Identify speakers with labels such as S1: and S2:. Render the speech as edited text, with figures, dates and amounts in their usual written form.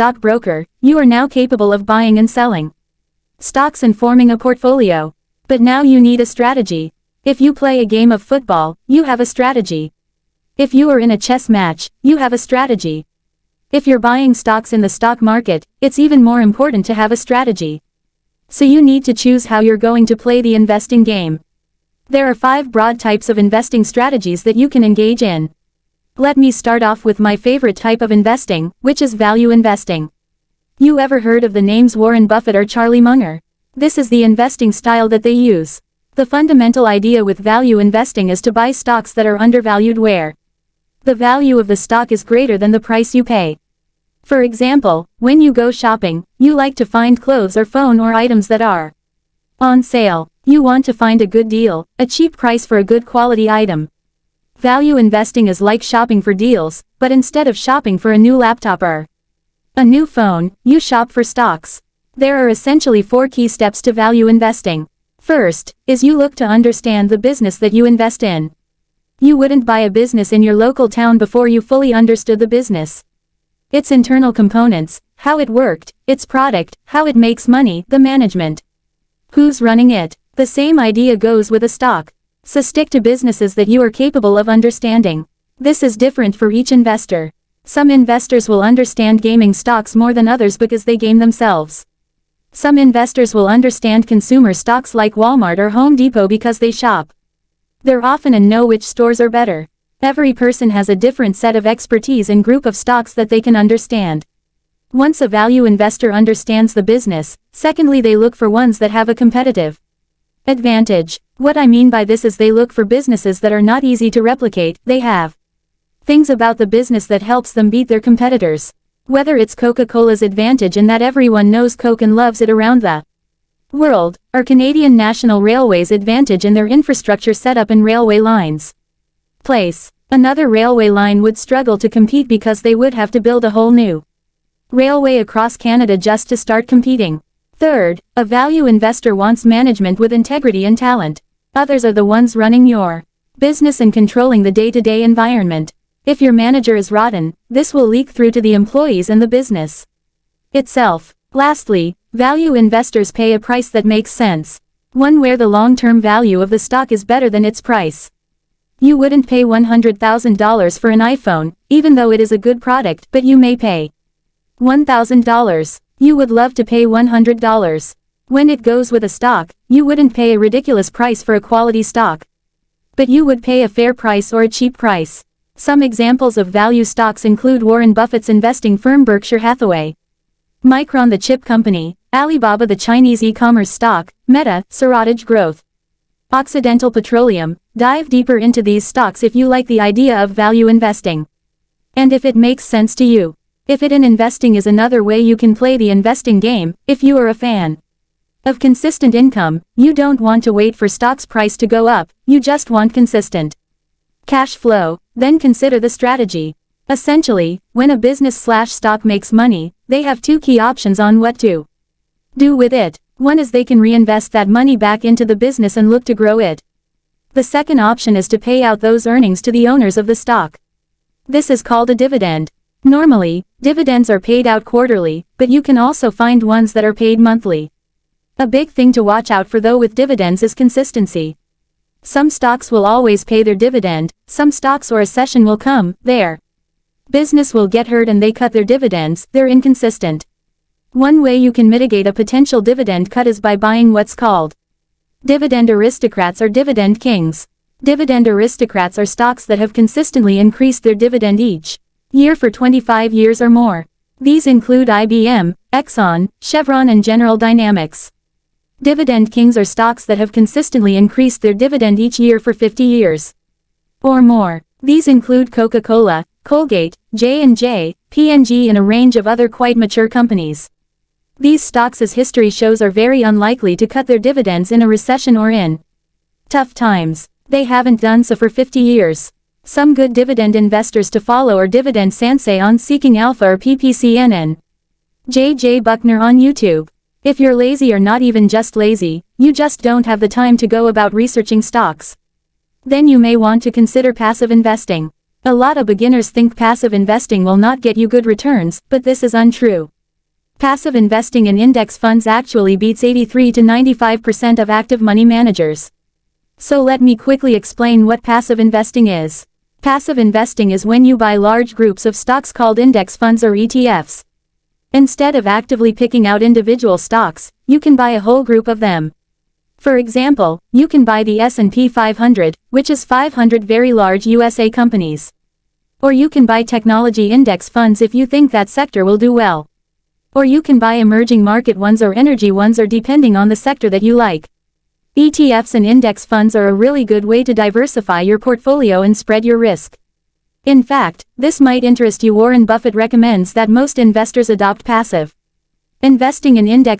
S1: stockbroker, you are now capable of buying and selling stocks and forming a portfolio. But now you need a strategy. If you play a game of football, you have a strategy. If you are in a chess match, you have a strategy. If you're buying stocks in the stock market, it's even more important to have a strategy. So you need to choose how you're going to play the investing game. There are 5 broad types of investing strategies that you can engage in. Let me start off with my favorite type of investing, which is value investing. You ever heard of the names Warren Buffett or Charlie Munger? This is the investing style that they use. The fundamental idea with value investing is to buy stocks that are undervalued where the value of the stock is greater than the price you pay. For example, when you go shopping, you like to find clothes or phone or items that are on sale. You want to find a good deal, a cheap price for a good quality item. Value investing is like shopping for deals, but instead of shopping for a new laptop or a new phone, you shop for stocks. There are essentially 4 key steps to value investing. First, is you look to understand the business that you invest in. You wouldn't buy a business in your local town before you fully understood the business. Its internal components, how it worked, its product, how it makes money, the management. Who's running it? The same idea goes with a stock. So stick to businesses that you are capable of understanding. This is different for each investor. Some investors will understand gaming stocks more than others because they game themselves. Some investors will understand consumer stocks like Walmart or Home Depot because they shop there often and know which stores are better. Every person has a different set of expertise and group of stocks that they can understand. Once a value investor understands the business, secondly they look for ones that have a competitive advantage. What I mean by this is they look for businesses that are not easy to replicate. They have things about the business that helps them beat their competitors. Whether it's Coca-Cola's advantage in that everyone knows Coke and loves it around the world, or Canadian National Railway's advantage in their infrastructure setup and railway lines. Place. Another railway line would struggle to compete because they would have to build a whole new railway across Canada just to start competing. Third, a value investor wants management with integrity and talent. Others are the ones running your business and controlling the day-to-day environment. If your manager is rotten, this will leak through to the employees and the business itself. Lastly, value investors pay a price that makes sense. One where the long-term value of the stock is better than its price. You wouldn't pay $100,000 for an iPhone, even though it is a good product, but you may pay $1,000. You would love to pay $100. When it goes with a stock, you wouldn't pay a ridiculous price for a quality stock. But you would pay a fair price or a cheap price. Some examples of value stocks include Warren Buffett's investing firm Berkshire Hathaway, Micron the chip company, Alibaba the Chinese e-commerce stock, Meta, Suratage Growth, Occidental Petroleum. Dive deeper into these stocks if you like the idea of value investing. And if it makes sense to you. If it in investing is another way you can play the investing game, if you are a fan of consistent income, you don't want to wait for stock's price to go up, you just want consistent cash flow, then consider the strategy. Essentially, when a business/stock makes money, they have 2 key options on what to do with it. One is they can reinvest that money back into the business and look to grow it. The second option is to pay out those earnings to the owners of the stock. This is called a dividend. Normally, dividends are paid out quarterly, but you can also find ones that are paid monthly. A big thing to watch out for though with dividends is consistency. Some stocks will always pay their dividend, some stocks or a recession will come, their business will get hurt and they cut their dividends, they're inconsistent. One way you can mitigate a potential dividend cut is by buying what's called dividend aristocrats or dividend kings. Dividend aristocrats are stocks that have consistently increased their dividend each year for 25 years or more. These include IBM, Exxon, Chevron and General Dynamics. Dividend kings are stocks that have consistently increased their dividend each year for 50 years or more. These include Coca-Cola, Colgate, J&J, P&G and a range of other quite mature companies. These stocks, as history shows, are very unlikely to cut their dividends in a recession or in tough times. They haven't done so for 50 years. Some good dividend investors to follow are Dividend Sensei on Seeking Alpha or PPCNN. J.J. Buckner on YouTube. If you're lazy or not even just lazy, you just don't have the time to go about researching stocks, then you may want to consider passive investing. A lot of beginners think passive investing will not get you good returns, but this is untrue. Passive investing in index funds actually beats 83 to 95% of active money managers. So let me quickly explain what passive investing is. Passive investing is when you buy large groups of stocks called index funds or ETFs. Instead of actively picking out individual stocks, you can buy a whole group of them. For example, you can buy the S&P 500, which is 500 very large USA companies. Or you can buy technology index funds if you think that sector will do well. Or you can buy emerging market ones or energy ones, or depending on the sector that you like. ETFs and index funds are a really good way to diversify your portfolio and spread your risk. In fact, this might interest you. Warren Buffett recommends that most investors adopt passive investing in index